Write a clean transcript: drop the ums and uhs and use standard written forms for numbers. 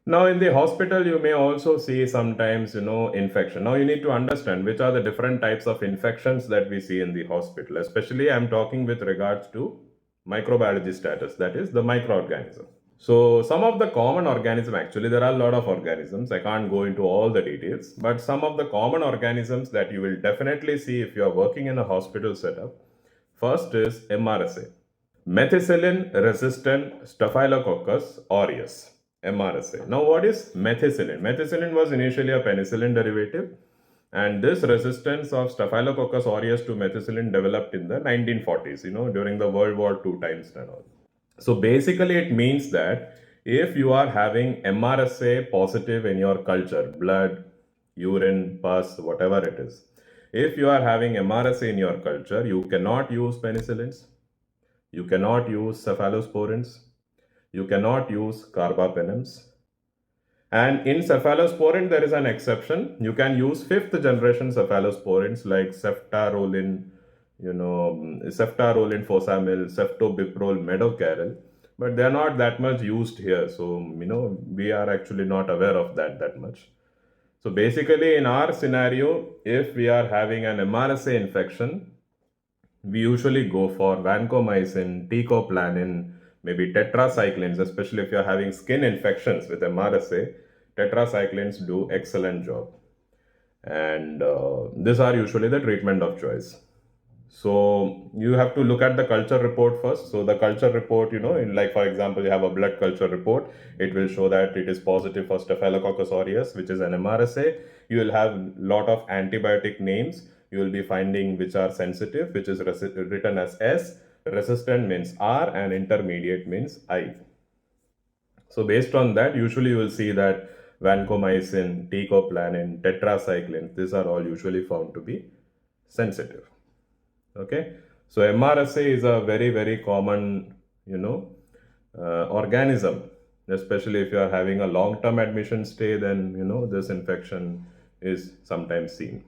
Now, in the hospital, you may also see sometimes, infection. Now, you need to understand which are the different types of infections that we see in the hospital. Especially, I'm talking with regards to microbiology status, that is the microorganism. So, some of the common organism, actually, there are a lot of organisms. I can't go into all the details, but some of the common organisms that you will definitely see if you are working in a hospital setup. First is MRSA. Methicillin resistant Staphylococcus aureus, MRSA. Now, what is methicillin? Methicillin was initially a penicillin derivative, and this resistance of Staphylococcus aureus to methicillin developed in the 1940s, during the World War II times and all. So, basically, it means that if you are having MRSA positive in your culture, blood, urine, pus, whatever it is, if you are having MRSA in your culture, you cannot use penicillins, you cannot use cephalosporins. You cannot use carbapenems. And in cephalosporin, there is an exception. You can use fifth generation cephalosporins like ceftaroline, ceftaroline fosamil, ceftobiprole, medocarel, but they are not that much used here. So, we are actually not aware of that much. So, basically, in our scenario, if we are having an MRSA infection, we usually go for vancomycin, teicoplanin, maybe tetracyclines, especially if you're having skin infections with MRSA. Tetracyclines do excellent job. And these are usually the treatment of choice. So you have to look at the culture report first. So the culture report, in like for example, you have a blood culture report. It will show that it is positive for Staphylococcus aureus, which is an MRSA. You will have lot of antibiotic names. You will be finding which are sensitive, which is written as S. Resistant means R, and intermediate means I. So based on that, usually you will see that vancomycin, teicoplanin, tetracycline, these are all usually found to be sensitive. Okay, so MRSA is a very very common organism, especially if you are having a long term admission stay, then this infection is sometimes seen.